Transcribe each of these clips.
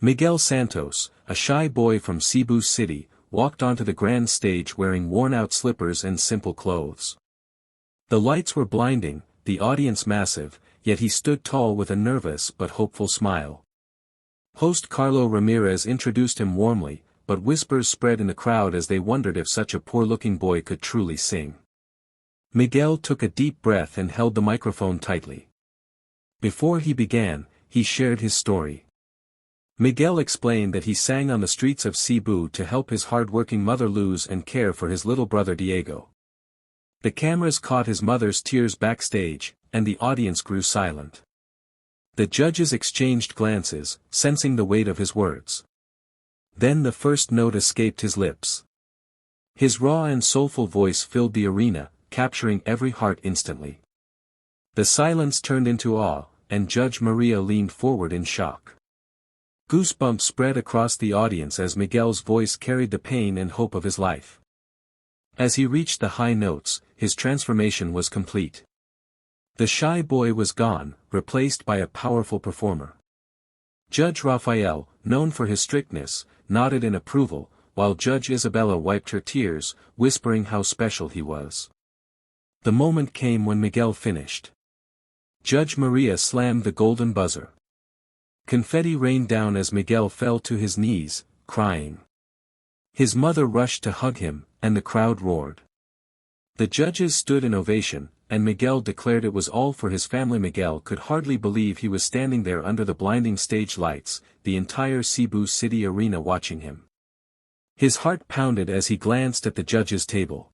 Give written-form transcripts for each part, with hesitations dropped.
Miguel Santos, a shy boy from Cebu City, walked onto the grand stage wearing worn-out slippers and simple clothes. The lights were blinding, the audience massive, yet he stood tall with a nervous but hopeful smile. Host Carlo Ramirez introduced him warmly, but whispers spread in the crowd as they wondered if such a poor-looking boy could truly sing. Miguel took a deep breath and held the microphone tightly. Before he began, he shared his story. Miguel explained that he sang on the streets of Cebu to help his hard-working mother lose and care for his little brother Diego. The cameras caught his mother's tears backstage, and the audience grew silent. The judges exchanged glances, sensing the weight of his words. Then the first note escaped his lips. His raw and soulful voice filled the arena, capturing every heart instantly. The silence turned into awe, and Judge Maria leaned forward in shock. Goosebumps spread across the audience as Miguel's voice carried the pain and hope of his life. As he reached the high notes, his transformation was complete. The shy boy was gone, replaced by a powerful performer. Judge Rafael, known for his strictness, nodded in approval, while Judge Isabella wiped her tears, whispering how special he was. The moment came when Miguel finished. Judge Maria slammed the golden buzzer. Confetti rained down as Miguel fell to his knees, crying. His mother rushed to hug him, and the crowd roared. The judges stood in ovation, and Miguel declared it was all for his family. Miguel could hardly believe he was standing there under the blinding stage lights, the entire Cebu City arena watching him. His heart pounded as he glanced at the judges' table.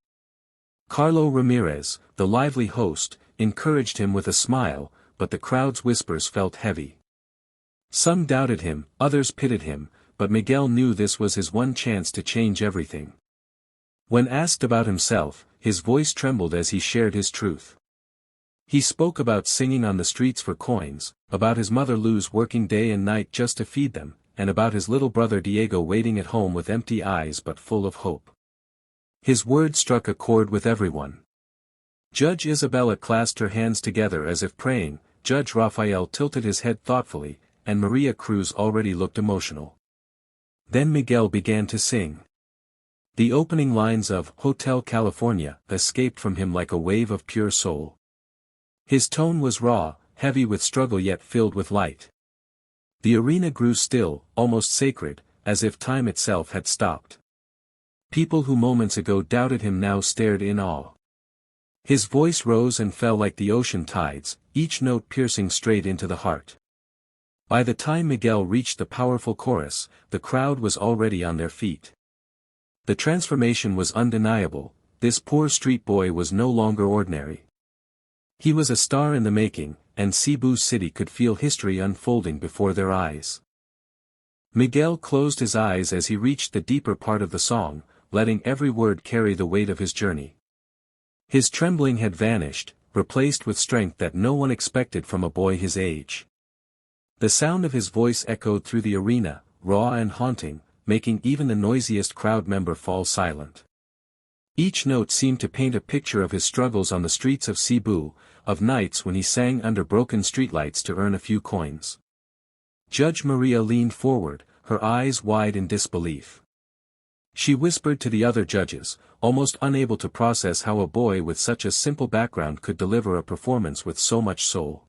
Carlo Ramirez, the lively host, encouraged him with a smile, but the crowd's whispers felt heavy. Some doubted him, others pitied him, but Miguel knew this was his one chance to change everything. When asked about himself, his voice trembled as he shared his truth. He spoke about singing on the streets for coins, about his mother Luz working day and night just to feed them, and about his little brother Diego waiting at home with empty eyes but full of hope. His words struck a chord with everyone. Judge Isabella clasped her hands together as if praying, Judge Rafael tilted his head thoughtfully, and Maria Cruz already looked emotional. Then Miguel began to sing. The opening lines of Hotel California escaped from him like a wave of pure soul. His tone was raw, heavy with struggle yet filled with light. The arena grew still, almost sacred, as if time itself had stopped. People who moments ago doubted him now stared in awe. His voice rose and fell like the ocean tides, each note piercing straight into the heart. By the time Miguel reached the powerful chorus, the crowd was already on their feet. The transformation was undeniable. This poor street boy was no longer ordinary. He was a star in the making, and Cebu City could feel history unfolding before their eyes. Miguel closed his eyes as he reached the deeper part of the song, letting every word carry the weight of his journey. His trembling had vanished, replaced with strength that no one expected from a boy his age. The sound of his voice echoed through the arena, raw and haunting, making even the noisiest crowd member fall silent. Each note seemed to paint a picture of his struggles on the streets of Cebu, of nights when he sang under broken streetlights to earn a few coins. Judge Maria leaned forward, her eyes wide in disbelief. She whispered to the other judges, almost unable to process how a boy with such a simple background could deliver a performance with so much soul.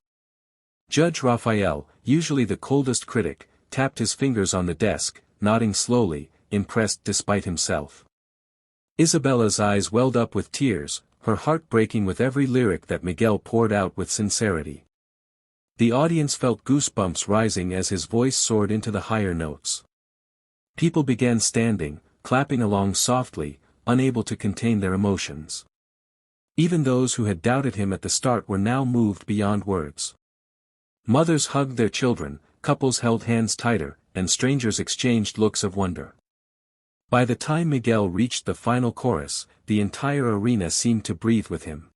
Judge Rafael, usually the coldest critic, tapped his fingers on the desk, nodding slowly, impressed despite himself. Isabella's eyes welled up with tears, her heart breaking with every lyric that Miguel poured out with sincerity. The audience felt goosebumps rising as his voice soared into the higher notes. People began standing, clapping along softly, unable to contain their emotions. Even those who had doubted him at the start were now moved beyond words. Mothers hugged their children, couples held hands tighter, and strangers exchanged looks of wonder. By the time Miguel reached the final chorus, the entire arena seemed to breathe with him.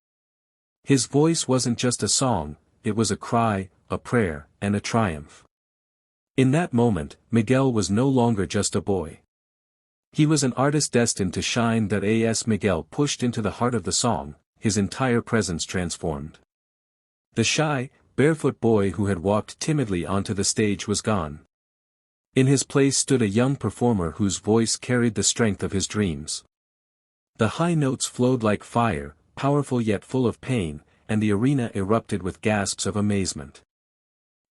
His voice wasn't just a song, it was a cry, a prayer, and a triumph. In that moment, Miguel was no longer just a boy. He was an artist destined to shine. As Miguel pushed into the heart of the song, his entire presence transformed. The shy, barefoot boy who had walked timidly onto the stage was gone. In his place stood a young performer whose voice carried the strength of his dreams. The high notes flowed like fire, powerful yet full of pain, and the arena erupted with gasps of amazement.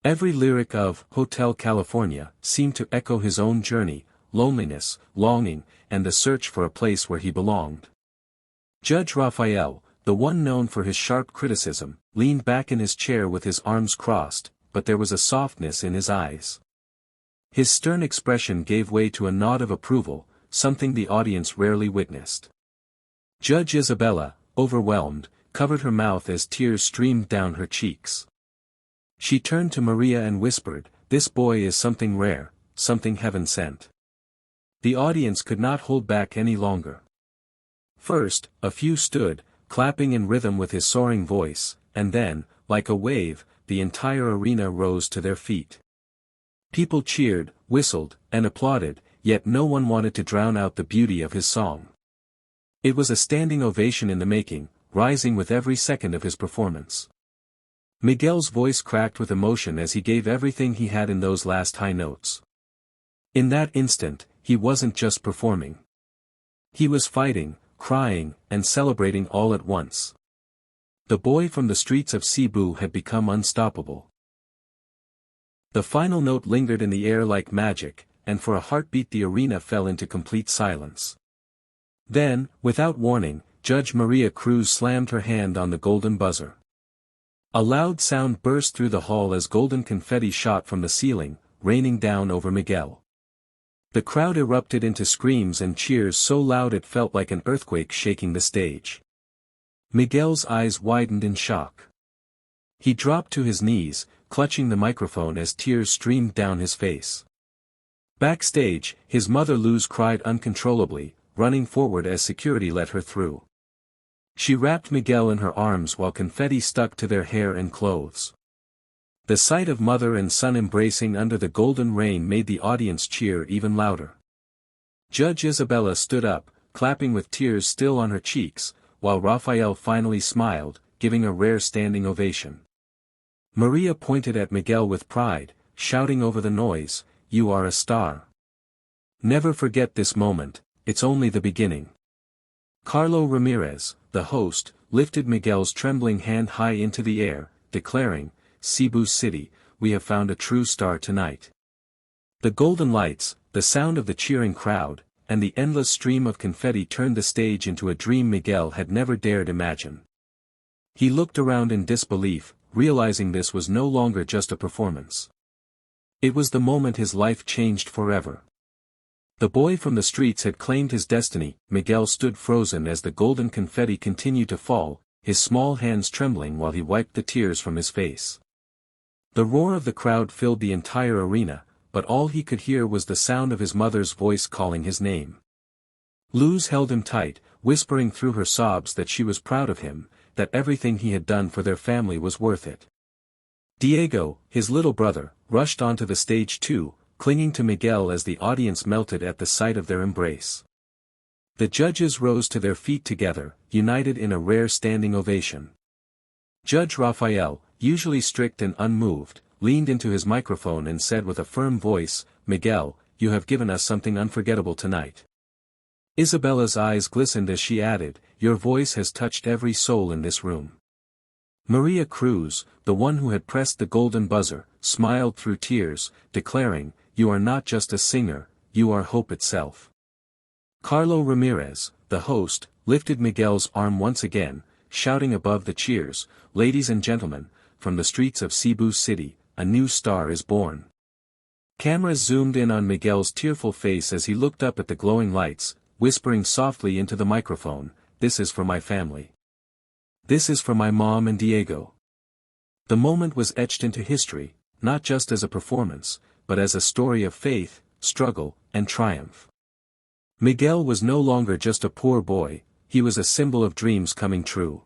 Every lyric of Hotel California seemed to echo his own journey, loneliness, longing, and the search for a place where he belonged. Judge Raphael, the one known for his sharp criticism, leaned back in his chair with his arms crossed, but there was a softness in his eyes. His stern expression gave way to a nod of approval, something the audience rarely witnessed. Judge Isabella, overwhelmed, covered her mouth as tears streamed down her cheeks. She turned to Maria and whispered, "This boy is something rare, something heaven sent." The audience could not hold back any longer. First, a few stood, clapping in rhythm with his soaring voice, and then, like a wave, the entire arena rose to their feet. People cheered, whistled, and applauded, yet no one wanted to drown out the beauty of his song. It was a standing ovation in the making, rising with every second of his performance. Miguel's voice cracked with emotion as he gave everything he had in those last high notes. In that instant, he wasn't just performing. He was fighting, crying, and celebrating all at once. The boy from the streets of Cebu had become unstoppable. The final note lingered in the air like magic, and for a heartbeat the arena fell into complete silence. Then, without warning, Judge Maria Cruz slammed her hand on the golden buzzer. A loud sound burst through the hall as golden confetti shot from the ceiling, raining down over Miguel. The crowd erupted into screams and cheers so loud it felt like an earthquake shaking the stage. Miguel's eyes widened in shock. He dropped to his knees, clutching the microphone as tears streamed down his face. Backstage, his mother Luz cried uncontrollably, running forward as security let her through. She wrapped Miguel in her arms while confetti stuck to their hair and clothes. The sight of mother and son embracing under the golden rain made the audience cheer even louder. Judge Isabella stood up, clapping with tears still on her cheeks, while Raphael finally smiled, giving a rare standing ovation. Maria pointed at Miguel with pride, shouting over the noise, "You are a star. Never forget this moment, it's only the beginning." Carlo Ramirez, the host, lifted Miguel's trembling hand high into the air, declaring, "Cebu City, we have found a true star tonight." The golden lights, the sound of the cheering crowd, and the endless stream of confetti turned the stage into a dream Miguel had never dared imagine. He looked around in disbelief, realizing this was no longer just a performance. It was the moment his life changed forever. The boy from the streets had claimed his destiny. Miguel stood frozen as the golden confetti continued to fall, his small hands trembling while he wiped the tears from his face. The roar of the crowd filled the entire arena, but all he could hear was the sound of his mother's voice calling his name. Luz held him tight, whispering through her sobs that she was proud of him, that everything he had done for their family was worth it. Diego, his little brother, rushed onto the stage too, clinging to Miguel as the audience melted at the sight of their embrace. The judges rose to their feet together, united in a rare standing ovation. Judge Raphael, usually strict and unmoved, leaned into his microphone and said with a firm voice, "Miguel, you have given us something unforgettable tonight." Isabella's eyes glistened as she added, "Your voice has touched every soul in this room." Maria Cruz, the one who had pressed the golden buzzer, smiled through tears, declaring, "You are not just a singer, you are hope itself." Carlo Ramirez, the host, lifted Miguel's arm once again, shouting above the cheers, "Ladies and gentlemen, from the streets of Cebu City, a new star is born." Cameras zoomed in on Miguel's tearful face as he looked up at the glowing lights, whispering softly into the microphone, "This is for my family. This is for my mom and Diego." The moment was etched into history, not just as a performance, but as a story of faith, struggle, and triumph. Miguel was no longer just a poor boy, he was a symbol of dreams coming true.